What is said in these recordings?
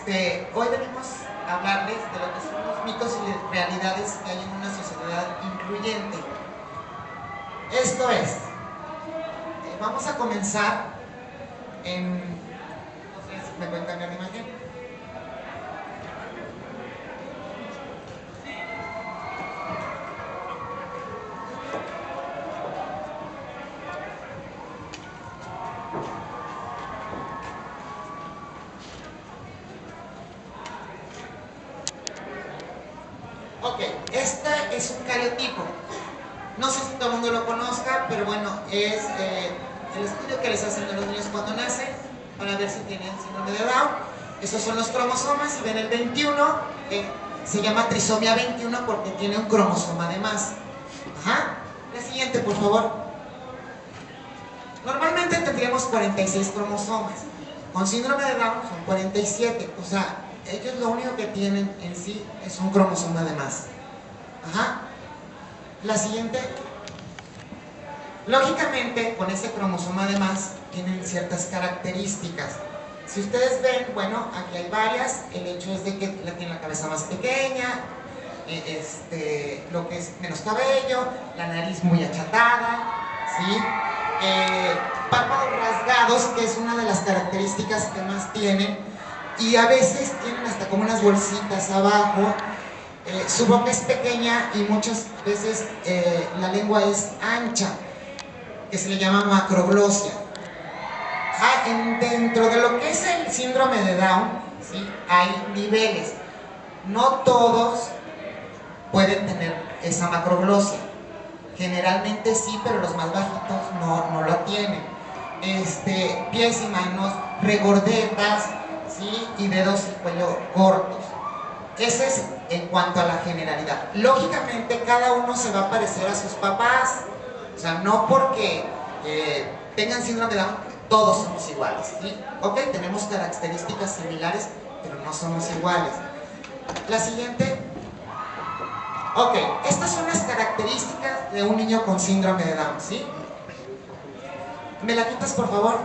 Hoy venimos a hablarles de lo que son los mitos y realidades que hay en una sociedad incluyente. Esto es, vamos a comenzar en... No sé si me pueden cambiar de imagen. Ok, este es un cariotipo. No sé si todo el mundo lo conozca, pero bueno, es el estudio que les hacen a los niños cuando nacen para ver si tienen síndrome de Down. Estos son los cromosomas y ven el 21, se llama trisomía 21 porque tiene un cromosoma de más. Ajá. La siguiente, por favor. Normalmente tendríamos 46 cromosomas. Con síndrome de Down son 47, o sea, ellos lo único que tienen en sí es un cromosoma de más. Ajá. La siguiente. Lógicamente, con ese cromosoma de más, tienen ciertas características. Si ustedes ven, bueno, aquí hay varias. El hecho es de que tiene la cabeza más pequeña, lo que es menos cabello, la nariz muy achatada, ¿sí? Párpados rasgados, que es una de las características que más tienen, y a veces tienen hasta como unas bolsitas abajo. Su boca es pequeña y muchas veces la lengua es ancha, que se le llama macroglosia. Dentro de lo que es el síndrome de Down, ¿sí? Hay niveles. No todos pueden tener esa macroglosia. Generalmente sí, pero los más bajitos no lo tienen. Pies y manos regordetas, ¿sí? Y dedos y cuello cortos. Eso es en cuanto a la generalidad. Lógicamente cada uno se va a parecer a sus papás. O sea, no porque tengan síndrome de Down todos somos iguales, ¿sí? Ok, tenemos características similares, pero no somos iguales. La siguiente. Ok, estas son las características de un niño con síndrome de Down, ¿sí? ¿Me la quitas, por favor?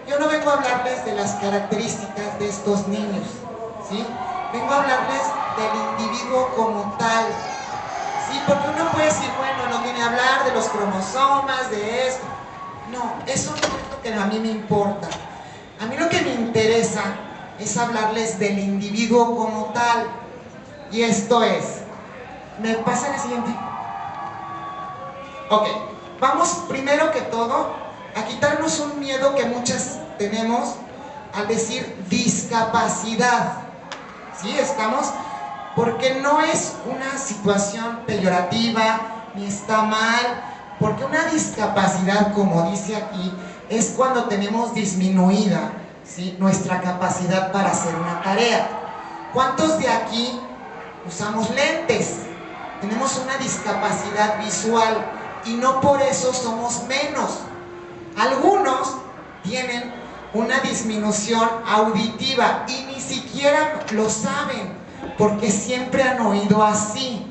Yo no vengo a hablarles de las características de estos niños, ¿sí? Vengo a hablarles del individuo como tal, ¿sí? Porque uno puede decir, bueno, no viene a hablar de los cromosomas, de esto. No, eso no es lo que a mí me importa. A mí lo que me interesa es hablarles del individuo como tal. Y esto es... ¿Me pasa la siguiente? Ok, vamos primero que todo a quitarnos un miedo que muchas tenemos al decir discapacidad. ¿Sí? ¿Estamos? Porque no es una situación peyorativa, ni está mal, porque una discapacidad, como dice aquí, es cuando tenemos disminuida, ¿sí? Nuestra capacidad para hacer una tarea. ¿Cuántos de aquí usamos lentes? Tenemos una discapacidad visual y no por eso somos menos. Algunos tienen una disminución auditiva y ni siquiera lo saben porque siempre han oído así.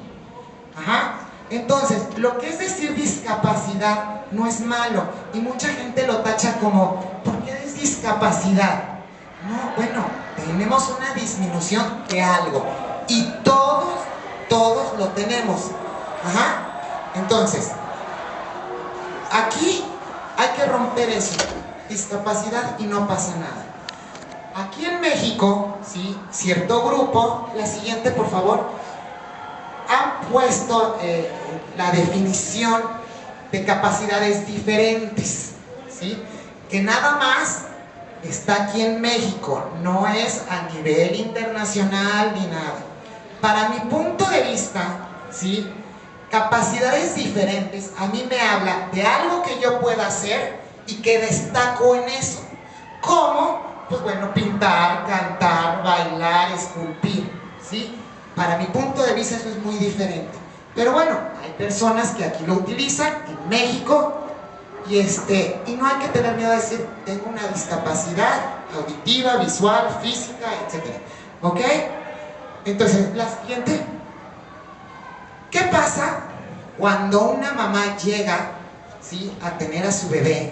Ajá. Entonces, lo que es decir discapacidad no es malo y mucha gente lo tacha como, ¿por qué es discapacidad? No, bueno, tenemos una disminución de algo y todos lo tenemos. Ajá. Entonces, aquí hay que romper eso, discapacidad y no pasa nada. Aquí en México, ¿sí? Cierto grupo, la siguiente por favor, han puesto la definición de capacidades diferentes, ¿sí? Que nada más está aquí en México, no es a nivel internacional ni nada. Para mi punto de vista, ¿sí? Capacidades diferentes a mí me habla de algo que yo pueda hacer y que destaco en eso. ¿Cómo? Pues bueno, pintar, cantar, bailar, esculpir, ¿sí? Para mi punto de vista eso es muy diferente. Pero bueno, hay personas que aquí lo utilizan, en México, y no hay que tener miedo de decir, tengo una discapacidad auditiva, visual, física, etc. ¿Ok? Entonces, la siguiente. ¿Qué pasa cuando una mamá llega, ¿sí? A tener a su bebé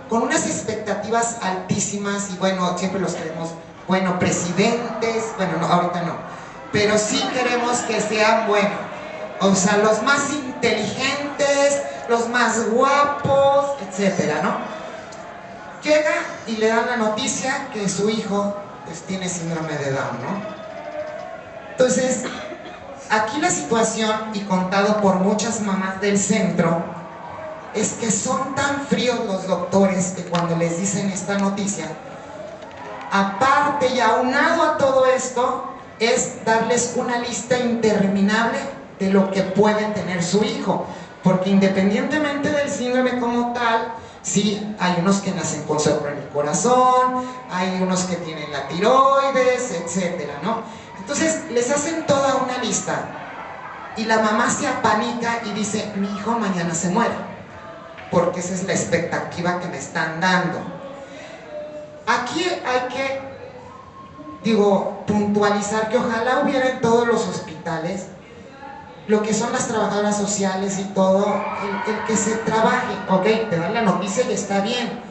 con unas expectativas altísimas y bueno, siempre los queremos bueno, presidentes, bueno, no, ahorita no, pero sí queremos que sean, bueno, o sea, los más inteligentes, los más guapos, etcétera, ¿no? Llega y le dan la noticia que su hijo pues tiene síndrome de Down, ¿no? Entonces, aquí la situación, y contado por muchas mamás del centro, es que son tan fríos los doctores que cuando les dicen esta noticia, aparte y aunado a todo esto, es darles una lista interminable de lo que puede tener su hijo, porque independientemente del síndrome como tal, sí, hay unos que nacen con soplo en el corazón, hay unos que tienen la tiroides, etcétera, ¿no? Entonces les hacen toda una lista y la mamá se apanica y dice, mi hijo mañana se muere, porque esa es la expectativa que me están dando. Aquí hay que, puntualizar que ojalá hubiera en todos los hospitales lo que son las trabajadoras sociales y todo, el que se trabaje, ok, te dan la noticia y está bien,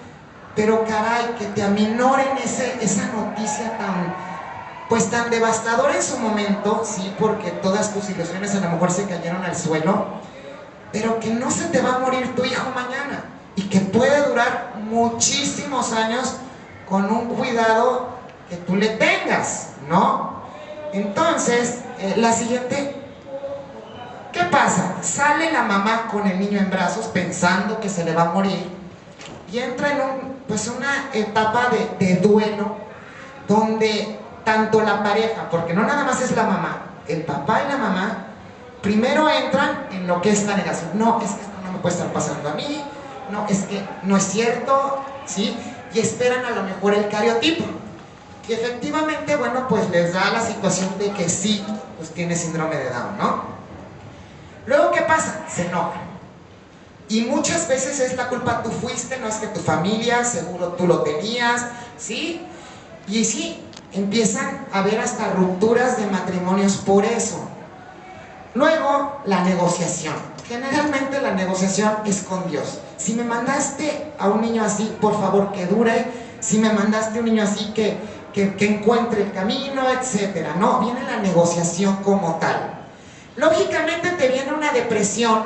pero caray, que te aminoren esa noticia tan devastadora en su momento, sí, porque todas tus ilusiones a lo mejor se cayeron al suelo, pero que no se te va a morir tu hijo mañana, y que puede durar muchísimos años con un cuidado que tú le tengas, ¿no? Entonces, la siguiente... ¿Qué pasa? Sale la mamá con el niño en brazos pensando que se le va a morir y entra en una etapa de duelo donde tanto la pareja, porque no nada más es la mamá, el papá y la mamá, primero entran en lo que es la negación. No, es que esto no me puede estar pasando a mí, no, es que no es cierto, ¿sí? Y esperan a lo mejor el cariotipo. Y efectivamente, bueno, pues les da la situación de que sí, pues tiene síndrome de Down, ¿no? Luego, ¿qué pasa? Se enojan. Y muchas veces es la culpa, tú fuiste, no es que tu familia, seguro tú lo tenías, ¿sí? Y sí, empiezan a haber hasta rupturas de matrimonios por eso. Luego, la negociación. Generalmente la negociación es con Dios. Si me mandaste a un niño así, por favor que dure. Si me mandaste a un niño así, que encuentre el camino, etcétera. No, viene la negociación como tal. Lógicamente te viene una depresión.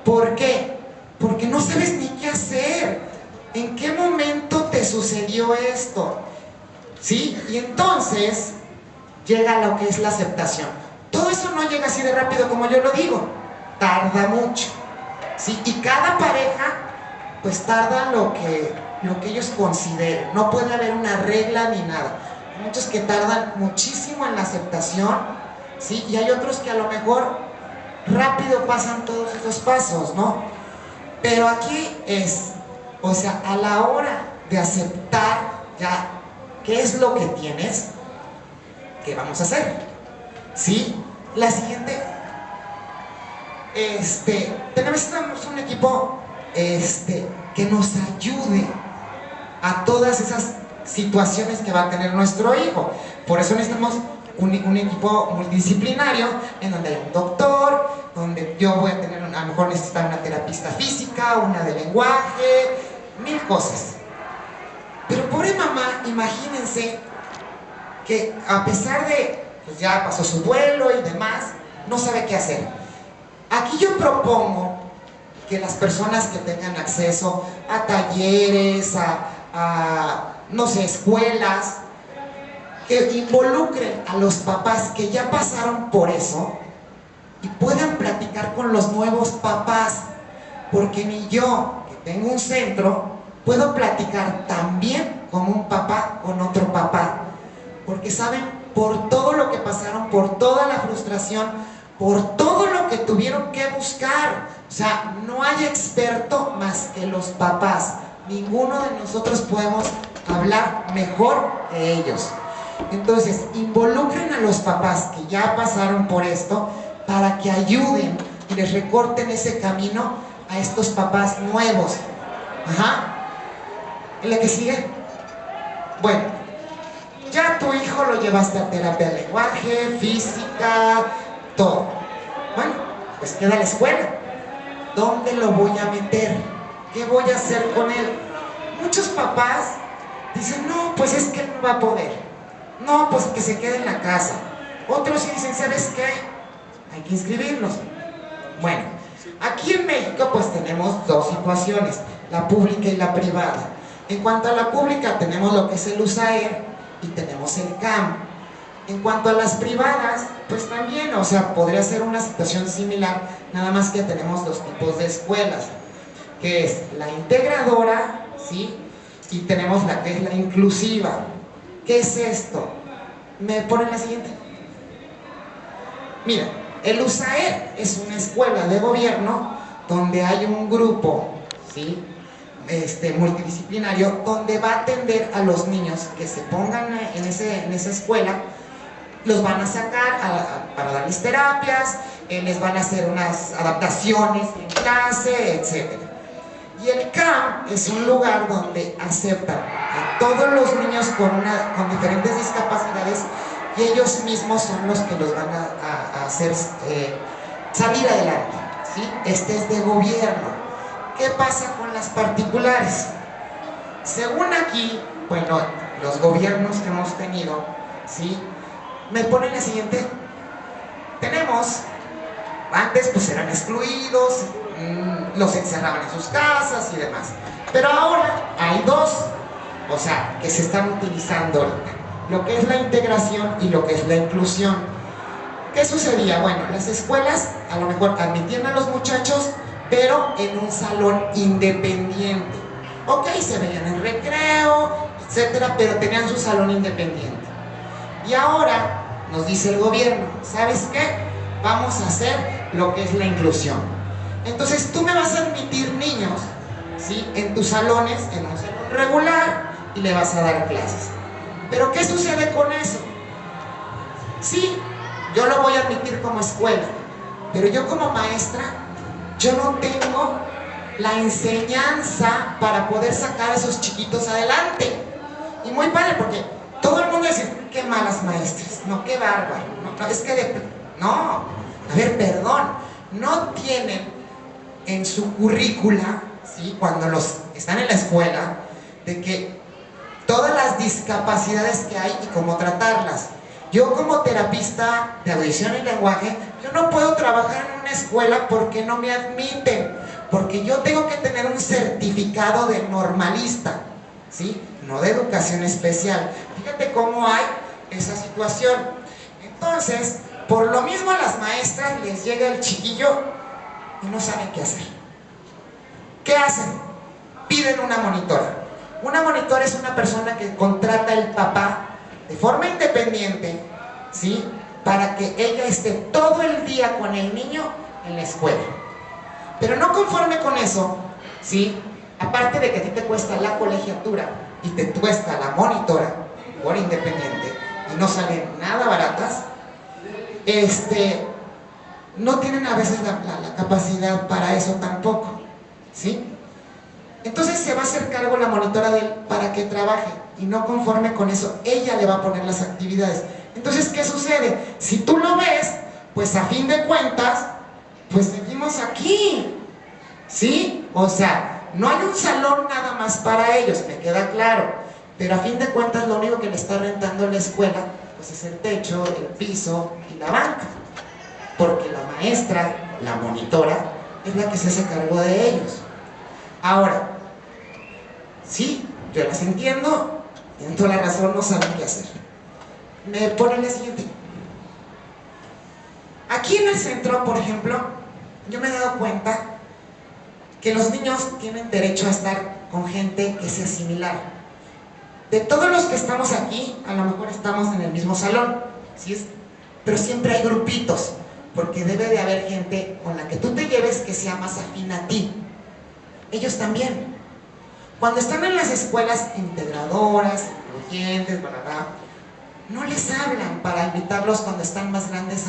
¿Por qué? Porque no sabes ni qué hacer. ¿En qué momento te sucedió esto? ¿Sí? Y entonces llega lo que es la aceptación. Todo eso no llega así de rápido como yo lo digo. Tarda mucho. ¿Sí? Y cada pareja pues tarda lo que ellos consideren. No puede haber una regla ni nada. Hay muchos que tardan muchísimo en la aceptación, ¿sí? Y hay otros que a lo mejor rápido pasan todos esos pasos, ¿no? Pero aquí es, o sea, a la hora de aceptar ya qué es lo que tienes, ¿qué vamos a hacer? ¿Sí? La siguiente, tenemos un equipo que nos ayude a todas esas situaciones que va a tener nuestro hijo. Por eso necesitamos un equipo multidisciplinario en donde hay un doctor, donde yo voy a tener, a lo mejor necesitar una terapista física, una de lenguaje, mil cosas. Pero pobre mamá, imagínense que a pesar de, pues ya pasó su duelo y demás, no sabe qué hacer. Aquí yo propongo que las personas que tengan acceso a talleres, no sé, escuelas, que involucren a los papás que ya pasaron por eso y puedan platicar con los nuevos papás, porque ni yo, que tengo un centro, puedo platicar también como un papá con otro papá, porque saben por todo lo que pasaron, por toda la frustración, por todo lo que tuvieron que buscar. O sea, no hay experto más que los papás. Ninguno de nosotros podemos hablar mejor que ellos. Entonces, involucren a los papás que ya pasaron por esto para que ayuden y les recorten ese camino a estos papás nuevos. Ajá. ¿En la que sigue? Bueno, ya tu hijo lo llevaste a terapia de lenguaje, física, todo. Bueno, pues queda la escuela. ¿Dónde lo voy a meter? ¿Qué voy a hacer con él? Muchos papás dicen, no, pues es que él no va a poder. No, pues que se quede en la casa. Otros sí dicen, ¿sabes qué? Hay que inscribirlos. Bueno, aquí en México pues tenemos dos situaciones, la pública y la privada. En cuanto a la pública tenemos lo que es el USAER y tenemos el CAM. En cuanto a las privadas, pues también, o sea, podría ser una situación similar, nada más que tenemos dos tipos de escuelas, que es la integradora, ¿sí? Y tenemos la que es la inclusiva. ¿Qué es esto? ¿Me ponen la siguiente? Mira, el USAER es una escuela de gobierno donde hay un grupo, ¿sí? Multidisciplinario, donde va a atender a los niños que se pongan en esa escuela. Los van a sacar para darles terapias, les van a hacer unas adaptaciones en clase, etc. Y el CAM es un lugar donde aceptan a todos los niños con diferentes discapacidades y ellos mismos son los que los van a hacer salir adelante, ¿sí? Este es de gobierno. ¿Qué pasa con las particulares? Según aquí, bueno, los gobiernos que hemos tenido, ¿sí? Me ponen la siguiente. Tenemos, antes pues eran excluidos, los encerraban en sus casas y demás. Pero ahora hay dos, o sea, que se están utilizando ahorita. Lo que es la integración y lo que es la inclusión. ¿Qué sucedía? Bueno, las escuelas a lo mejor admitían a los muchachos, pero en un salón independiente. Ok, se veían en recreo, etcétera, pero tenían su salón independiente. Y ahora nos dice el gobierno, ¿sabes qué? Vamos a hacer lo que es la inclusión. Entonces tú me vas a admitir niños, ¿sí? En tus salones, en un salón regular, y le vas a dar clases. Pero ¿qué sucede con eso? Sí, yo lo voy a admitir como escuela, pero yo como maestra, yo no tengo la enseñanza para poder sacar a esos chiquitos adelante. Y muy padre, porque todo el mundo dice, qué malas maestras, no, qué bárbaro, no, es que no, a ver, perdón, no tienen en su currícula, ¿sí? Cuando los están en la escuela, de que todas las discapacidades que hay y cómo tratarlas. Yo como terapista de audición y lenguaje, yo no puedo trabajar en una escuela porque no me admiten, porque yo tengo que tener un certificado de normalista, ¿sí? No de educación especial. Fíjate cómo hay esa situación. Entonces, por lo mismo a las maestras les llega el chiquillo y no saben qué hacer. ¿Qué hacen? Piden una monitora. Una monitora es una persona que contrata el papá de forma independiente, ¿sí? Para que ella esté todo el día con el niño en la escuela. Pero no conforme con eso, ¿sí? Aparte de que a ti te cuesta la colegiatura y te cuesta la monitora por independiente y no salen nada baratas, no tienen a veces la capacidad para eso tampoco, ¿sí? Entonces se va a hacer cargo la monitora de él para que trabaje y no conforme con eso, ella le va a poner las actividades. Entonces, ¿qué sucede? Si tú lo ves, pues a fin de cuentas, pues seguimos aquí, ¿sí? O sea, no hay un salón nada más para ellos, me queda claro, pero a fin de cuentas lo único que le está rentando la escuela pues es el techo, el piso y la banca, porque la maestra, la monitora, es la que se hace cargo de ellos. Ahora, sí, yo las entiendo, tienen toda la razón, no saben qué hacer. Me ponen la siguiente. Aquí en el centro, por ejemplo, yo me he dado cuenta que los niños tienen derecho a estar con gente que sea similar. De todos los que estamos aquí, a lo mejor estamos en el mismo salón, ¿sí? Pero siempre hay grupitos, porque debe de haber gente con la que tú te lleves que sea más afín a ti. Ellos también. Cuando están en las escuelas integradoras, incluyentes, bla, bla, bla, no les hablan para invitarlos cuando están más grandes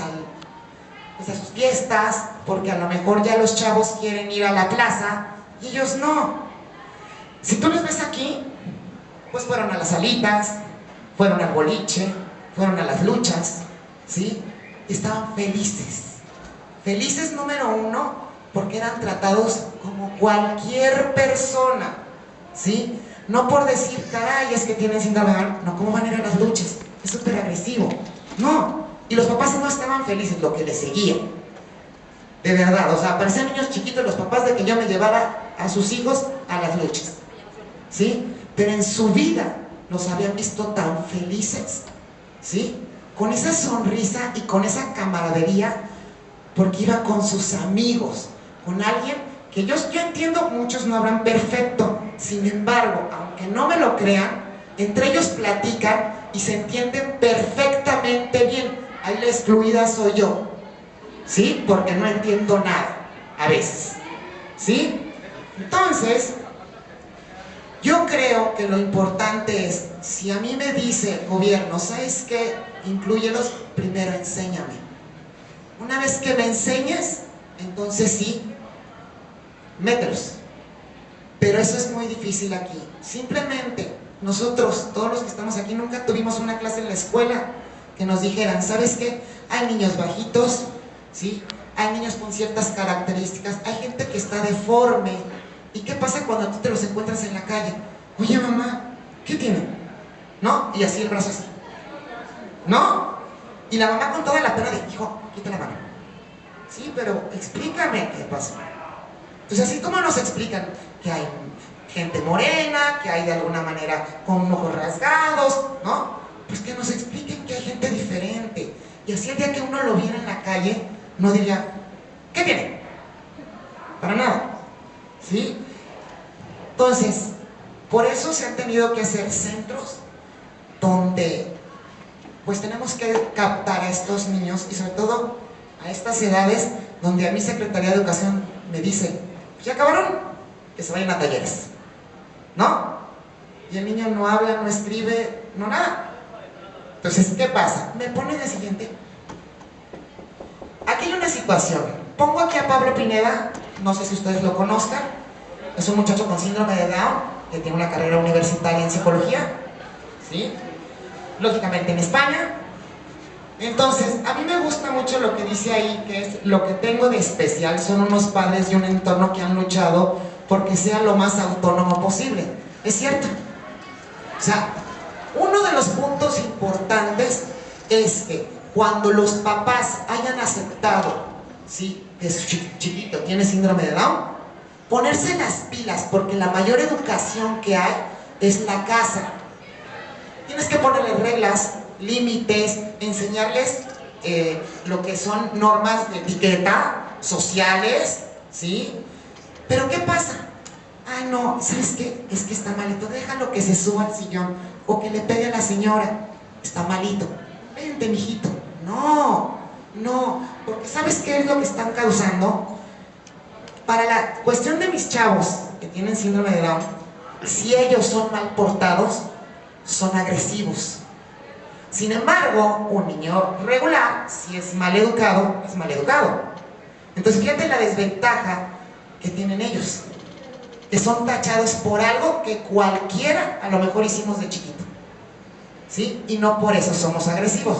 pues a sus fiestas, porque a lo mejor ya los chavos quieren ir a la plaza y ellos no. Si tú los ves aquí, pues fueron a las salitas, fueron al boliche, fueron a las luchas, ¿sí? Y estaban felices. Felices número uno, porque eran tratados como cualquier persona, ¿sí? No por decir, caray, es que tienen síndrome de Down, no, ¿cómo van a ir a las luchas? es súper agresivo. No, y los papás no estaban felices, lo que les seguía. De verdad, o sea, parecían niños chiquitos los papás de que yo me llevara a sus hijos a las luchas, ¿sí? Pero en su vida los habían visto tan felices, ¿sí? Con esa sonrisa y con esa camaradería, porque iba con sus amigos, con alguien que yo entiendo, muchos no hablan perfecto, sin embargo, aunque no me lo crean, entre ellos platican y se entienden perfectamente bien. Ahí la excluida soy yo, ¿sí? Porque no entiendo nada, a veces, ¿sí? Entonces, yo creo que lo importante es, si a mí me dice el gobierno, ¿sabes qué? Inclúyelos, primero enséñame. Una vez que me enseñes, entonces sí, mételos. Pero eso es muy difícil aquí. Simplemente, nosotros, todos los que estamos aquí, nunca tuvimos una clase en la escuela que nos dijeran, ¿sabes qué? Hay niños bajitos, ¿sí? Hay niños con ciertas características, hay gente que está deforme. ¿Y qué pasa cuando tú te los encuentras en la calle? Oye, mamá, ¿qué tiene? ¿No? Y así el brazo así. ¿No? Y la mamá con toda la pena de, hijo, quita la mano. Sí, pero explícame qué pasa. Pues así como nos explican que hay gente morena, que hay de alguna manera con ojos rasgados, ¿no? Pues que nos expliquen que hay gente diferente. Y así el día que uno lo viera en la calle, no diría, ¿qué tiene? Para nada. ¿Sí? Entonces, por eso se han tenido que hacer centros donde pues tenemos que captar a estos niños y sobre todo a estas edades donde a mi Secretaría de Educación me dice, ¿ya acabaron? Que se vayan a talleres, ¿no? Y el niño no habla, no escribe, no nada. Entonces, ¿qué pasa? Me pone de siguiente. Aquí hay una situación. Pongo aquí a Pablo Pineda, no sé si ustedes lo conozcan, es un muchacho con síndrome de Down que tiene una carrera universitaria en psicología, ¿sí? Lógicamente en España. Entonces, a mí me gusta mucho lo que dice ahí, que es lo que tengo de especial son unos padres y un entorno que han luchado porque sea lo más autónomo posible. ¿Es cierto? O sea, uno de los puntos importantes es que cuando los papás hayan aceptado, ¿sí?, que su chiquito tiene síndrome de Down, ponerse las pilas, porque la mayor educación que hay es la casa. Tienes que ponerle reglas, límites, enseñarles lo que son normas de etiqueta, sociales, ¿sí? Pero ¿qué pasa? Ay, no, ¿sabes qué? Es que está malito, déjalo que se suba al sillón, o que le pegue a la señora, está malito. Vente, mijito. No, no, porque ¿sabes qué es lo que están causando? Para la cuestión de mis chavos que tienen síndrome de Down, si ellos son mal portados, son agresivos. Sin embargo, un niño regular, si es mal educado, es mal educado. Entonces fíjate la desventaja que tienen ellos, que son tachados por algo que cualquiera a lo mejor hicimos de chiquito, ¿sí? Y no por eso somos agresivos.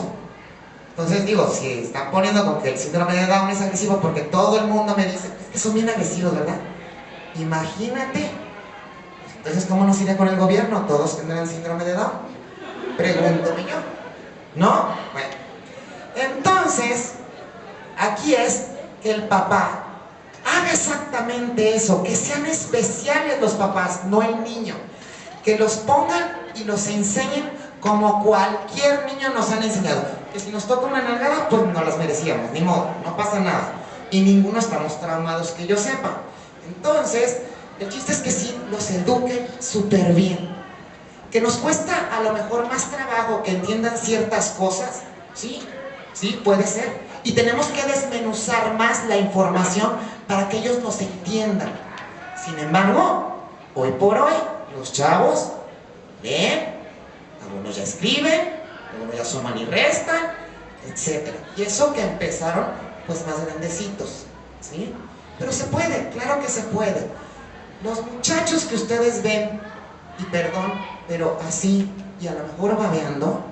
Entonces digo, si están poniendo con que el síndrome de Down es agresivo porque todo el mundo me dice, es que son bien agresivos, ¿verdad? Imagínate. Entonces, ¿cómo nos irá con el gobierno? ¿Todos tendrán síndrome de Down? Pregúntame yo. ¿No? Bueno. Entonces, aquí es que el papá haga exactamente eso, que sean especiales los papás, no el niño. Que los pongan y los enseñen como cualquier niño nos han enseñado. Que si nos toca una nalgada, pues no las merecíamos, ni modo, no pasa nada. Y ninguno estamos traumados que yo sepa. Entonces, el chiste es que sí los eduquen súper bien. Que nos cuesta a lo mejor más trabajo que entiendan ciertas cosas, ¿sí? Sí, puede ser. Y tenemos que desmenuzar más la información para que ellos nos entiendan. Sin embargo, hoy por hoy, los chavos leen, algunos ya escriben, algunos ya suman y restan, etc. Y eso que empezaron, pues más grandecitos, ¿sí? Pero se puede, claro que se puede. Los muchachos que ustedes ven, y perdón, pero así, y a lo mejor babeando,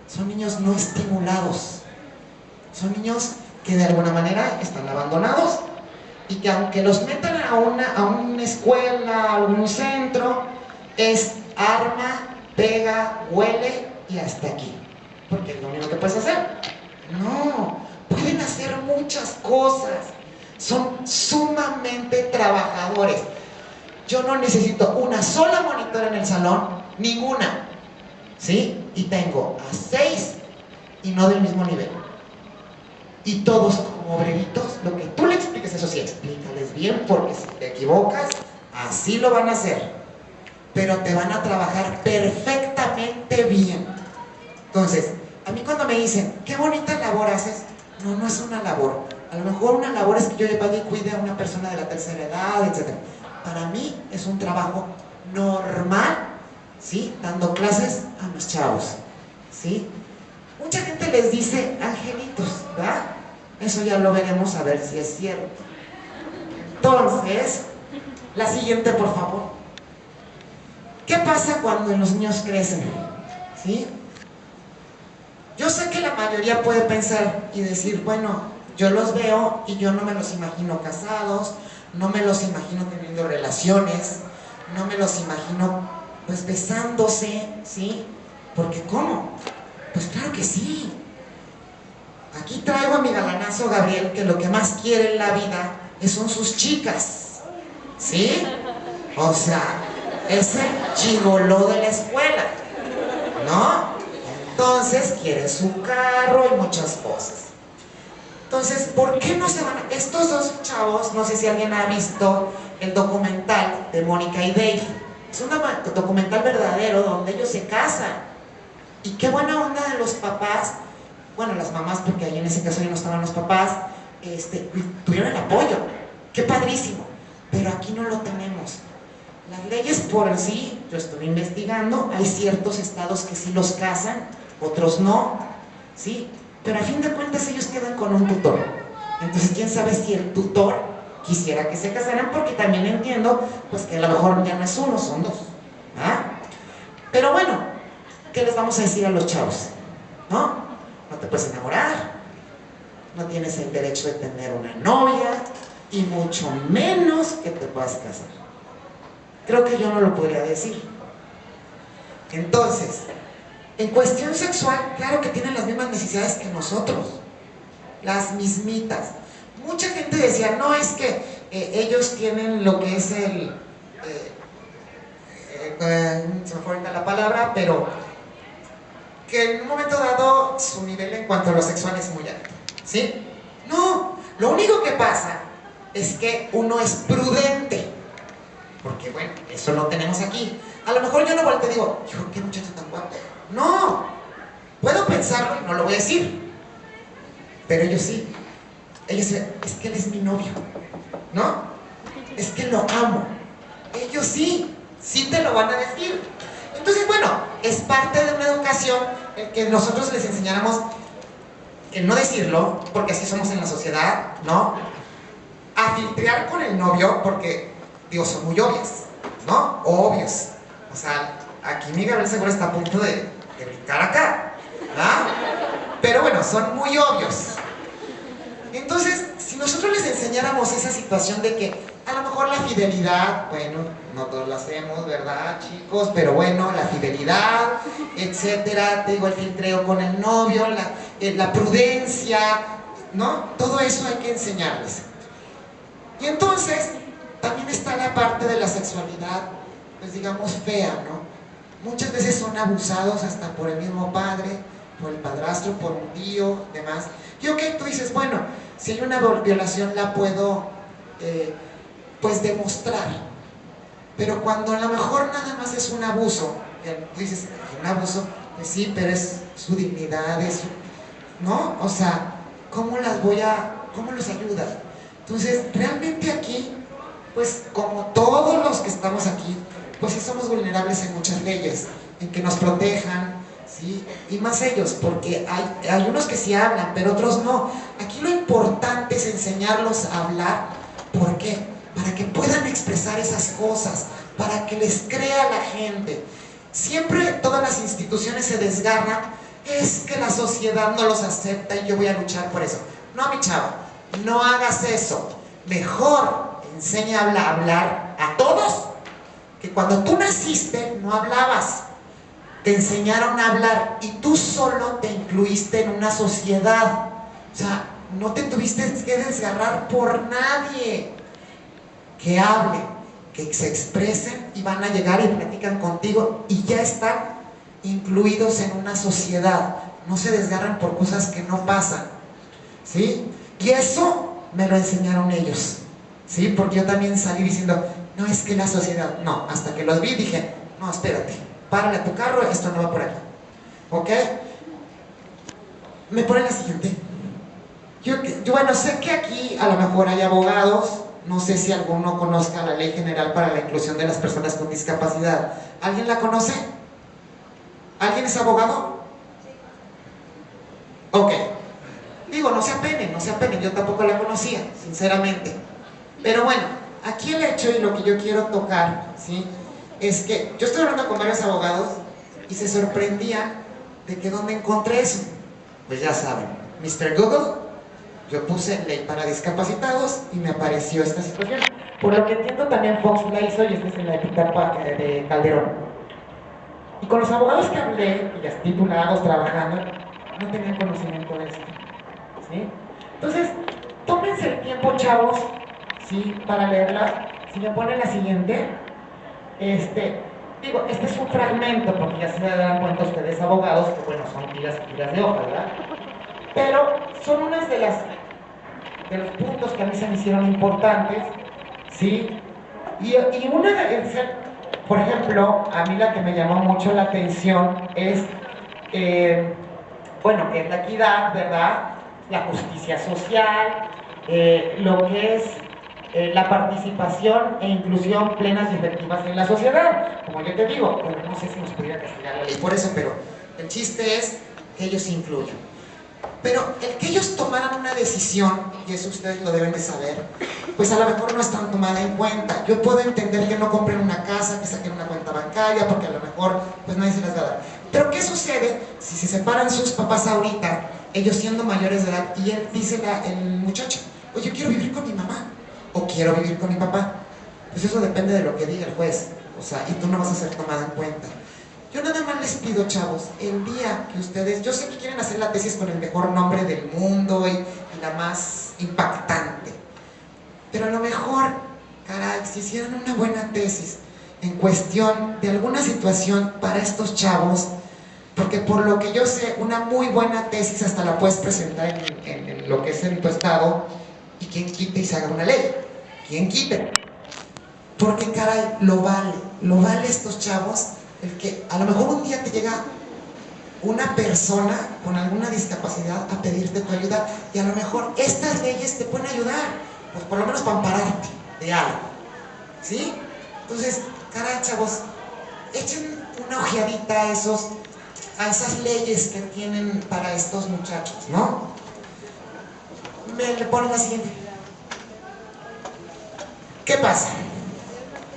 son niños no estimulados. Son niños que de alguna manera están abandonados y que aunque los metan a una escuela, a algún centro, es arma, pega, huele y hasta aquí. porque es lo único que puedes hacer. No, pueden hacer muchas cosas. Son sumamente trabajadores. Yo no necesito una sola monitora en el salón, ninguna, ¿sí? Y tengo a 6 y no del mismo nivel. Y todos como obreritos, lo que tú le expliques, eso sí, explícales bien, porque si te equivocas, así lo van a hacer. Pero te van a trabajar perfectamente bien. Entonces, a mí cuando me dicen, qué bonita labor haces, no, no es una labor. A lo mejor una labor es que yo vaya y cuide a una persona de la tercera edad, etc. Para mí es un trabajo normal, ¿sí? Dando clases a mis chavos, ¿sí? Mucha gente les dice angelitos, ¿verdad? Eso ya lo veremos a ver si es cierto. Entonces, la siguiente, por favor. ¿Qué pasa cuando los niños crecen? ¿Sí? Yo sé que la mayoría puede pensar y decir, bueno, yo los veo y yo no me los imagino casados, no me los imagino teniendo relaciones, no me los imagino pues besándose, ¿sí? Porque ¿cómo? Pues claro que sí. Aquí traigo a mi galanazo Gabriel, que lo que más quiere en la vida son sus chicas, ¿sí? O sea, es el gigoló de la escuela, ¿no? Entonces quiere su carro y muchas cosas. Entonces, ¿por qué no se van? Estos dos chavos, no sé si alguien ha visto el documental de Mónica y Dave. Es un documental verdadero donde ellos se casan. Y qué buena onda de los papás, bueno, las mamás, porque ahí en ese caso ya no estaban los papás, tuvieron el apoyo. Qué padrísimo. Pero aquí no lo tenemos. Las leyes por sí, yo estuve investigando, hay ciertos estados que sí los casan, otros no, ¿sí? Pero a fin de cuentas ellos quedan con un tutor. Entonces, quién sabe si el tutor quisiera que se casaran, porque también entiendo, pues que a lo mejor ya no es uno, son dos, ¿ah? Pero bueno, ¿qué les vamos a decir a los chavos? ¿No? No te puedes enamorar, no tienes el derecho de tener una novia, y mucho menos que te puedas casar. Creo que yo no lo podría decir. Entonces, en cuestión sexual, claro que tienen las mismas necesidades que nosotros, las mismitas. Mucha gente decía, no, es que ellos tienen lo que es se me fue ahorita la palabra, pero que en un momento dado su nivel en cuanto a lo sexual es muy alto, ¿sí? No, lo único que pasa es que uno es prudente, porque bueno, eso lo tenemos aquí. A lo mejor yo no volteo y digo, hijo, qué muchacho tan guapo. No, puedo pensarlo y no lo voy a decir, pero ellos sí. Ellos es que él es mi novio, ¿no? Es que lo amo. Ellos sí, sí te lo van a decir. Entonces, bueno, es parte de una educación en que nosotros les enseñáramos en no decirlo, porque así somos en la sociedad, ¿no? A filtrar con el novio, porque, digo, son muy obvias, ¿no? Obvios. O sea, aquí mi Gabriel seguro está a punto de brincar acá, ¿verdad? Pero bueno, son muy obvios. Entonces, si nosotros les enseñáramos esa situación de que a lo mejor la fidelidad, bueno, no todos lo hacemos, ¿verdad, chicos? Pero bueno, la fidelidad, etcétera, te digo, el filtreo con el novio, la prudencia, ¿no? Todo eso hay que enseñarles. Y entonces, también está la parte de la sexualidad, pues digamos, fea, ¿no? Muchas veces son abusados hasta por el mismo padre, por el padrastro, por un tío, demás. Y ok, tú dices, bueno, si hay una violación la puedo, pues demostrar. Pero cuando a lo mejor nada más es un abuso, tú dices, un abuso, pues sí, pero es su dignidad, es su, ¿no? O sea, ¿cómo los ayudas? Entonces, realmente aquí, pues como todos los que estamos aquí, pues sí somos vulnerables en muchas leyes, en que nos protejan, ¿sí? Y más ellos, porque hay unos que sí hablan, pero otros no. Aquí lo importante es enseñarlos a hablar. ¿Por qué? Para que puedan expresar esas cosas, para que les crea la gente. Siempre todas las instituciones se desgarran, es que la sociedad no los acepta y yo voy a luchar por eso. No, mi chava, no hagas eso. Mejor enseña a hablar a todos, que cuando tú naciste no hablabas. te enseñaron a hablar y tú solo te incluiste en una sociedad. O sea, no te tuviste que desgarrar por nadie. Que hablen, que se expresen y van a llegar y platican contigo y ya están incluidos en una sociedad. No se desgarran por cosas que no pasan, ¿sí? Y eso me lo enseñaron ellos, ¿sí? Porque yo también salí diciendo, no, es que la sociedad, no, hasta que los vi dije, no, espérate, párale a tu carro, esto no va por aquí, ¿ok? Me pone la siguiente. Yo, bueno, sé que aquí a lo mejor hay abogados, no sé si alguno conozca la Ley General para la Inclusión de las Personas con Discapacidad. ¿Alguien la conoce? ¿Alguien es abogado? Ok. Digo, no se apenen, yo tampoco la conocía, sinceramente. Pero bueno, aquí el hecho y lo que yo quiero tocar, ¿sí? Es que yo estoy hablando con varios abogados y se sorprendían de que dónde encontré eso. Pues ya saben, Mr. Google, yo puse ley para discapacitados y me apareció esta situación. Por lo que entiendo también Fox la hizo y esta es la de Calderón. Y con los abogados que hablé, y ya titulados, trabajando, no tenían conocimiento de esto, ¿sí? Entonces, tómense el tiempo, chavos, ¿sí? Para leerla. Si me ponen la siguiente, digo, este es un fragmento, porque ya se dan cuenta ustedes, abogados, que bueno, son tiras y tiras de hoja, ¿verdad? Pero son unas de los puntos que a mí se me hicieron importantes, ¿sí? Y una de, por ejemplo, a mí la que me llamó mucho la atención es, bueno, es la equidad, ¿verdad? La justicia social, lo que es la participación e inclusión plenas y efectivas en la sociedad. Como yo te digo, bueno, no sé si nos pudiera castigar la ley por eso, pero el chiste es que ellos incluyan. Pero el que ellos tomaran una decisión, y eso ustedes lo deben de saber, pues a lo mejor no están tomada en cuenta. Yo puedo entender que no compren una casa, que saquen una cuenta bancaria, porque a lo mejor pues nadie se las va a dar. Pero ¿qué sucede si se separan sus papás ahorita, ellos siendo mayores de edad, y él dice el muchacho, oye, yo quiero vivir con mi mamá, o quiero vivir con mi papá? Pues eso depende de lo que diga el juez, o sea, y tú no vas a ser tomada en cuenta. Yo nada más les pido, chavos, el día que ustedes, yo sé que quieren hacer la tesis con el mejor nombre del mundo y la más impactante, pero a lo mejor, caray, si hicieran una buena tesis en cuestión de alguna situación para estos chavos, porque por lo que yo sé, una muy buena tesis hasta la puedes presentar en lo que es en tu estado, y quien quite y se haga una ley, quien quite, porque caray, lo vale estos chavos. El que a lo mejor un día te llega una persona con alguna discapacidad a pedirte tu ayuda y a lo mejor estas leyes te pueden ayudar, pues por lo menos para ampararte de algo, ¿sí? Entonces, caray, chavos, echen una ojeadita a esas leyes que tienen para estos muchachos, ¿no? Le ponen la siguiente. ¿Qué pasa?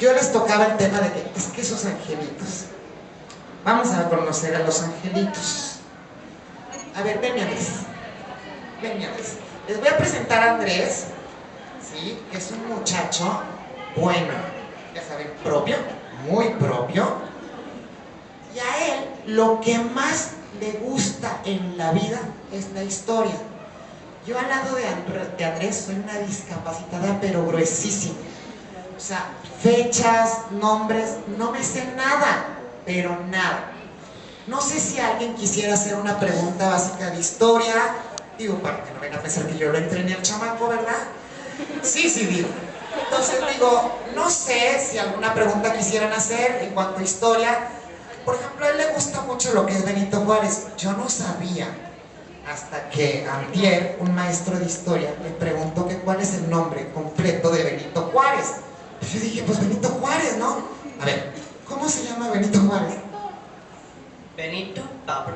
Yo les tocaba el tema de que es que esos angelitos, vamos a conocer a los angelitos. A ver, ven mi Andrés. Les voy a presentar a Andrés, ¿sí? Que es un muchacho bueno, ya saben, propio, muy propio. Y a él lo que más le gusta en la vida es la historia. Yo al lado de Andrés soy una discapacitada pero gruesísima. O sea, fechas, nombres, no me sé nada, pero nada. No sé si alguien quisiera hacer una pregunta básica de historia, digo, para que no vengan a pensar que yo lo entrené al chamaco, ¿verdad? Sí, digo. Entonces digo, no sé si alguna pregunta quisieran hacer en cuanto a historia. Por ejemplo, a él le gusta mucho lo que es Benito Juárez. Yo no sabía, hasta que antier, un maestro de historia, me preguntó que cuál es el nombre completo de Benito Juárez. Yo dije, pues Benito Juárez, ¿no? A ver, ¿cómo se llama Benito Juárez? Benito Pablo.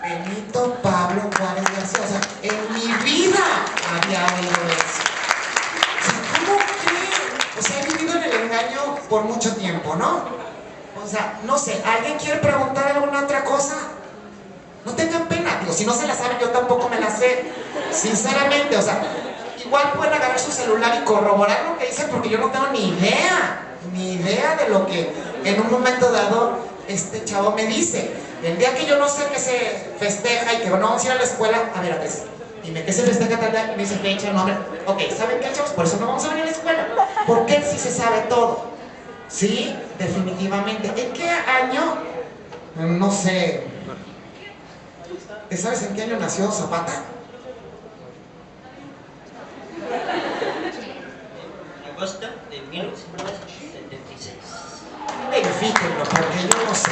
Benito Pablo Juárez García. O sea, en mi vida había oído eso. O sea, ¿cómo que? O sea, he vivido en el engaño por mucho tiempo, ¿no? O sea, no sé, ¿alguien quiere preguntar alguna otra cosa? No tengan pena, digo, si no se la saben, yo tampoco me la sé. Sinceramente, o sea, igual pueden agarrar su celular y corroborar lo que dicen porque yo no tengo ni idea de lo que en un momento dado este chavo me dice, el día que yo no sé qué se festeja y que no vamos a ir a la escuela, a ver, Andrés, dime, ¿qué se festeja tal día? Y me dice fecha, nombre. Ok, ¿saben qué, chavos? Por eso no vamos a venir a la escuela, porque él sí se sabe todo. Sí, definitivamente. ¿En qué año? No sé. ¿Sabes en qué año nació Zapata? Agosto de 1976. Verifíquenlo, porque yo no sé.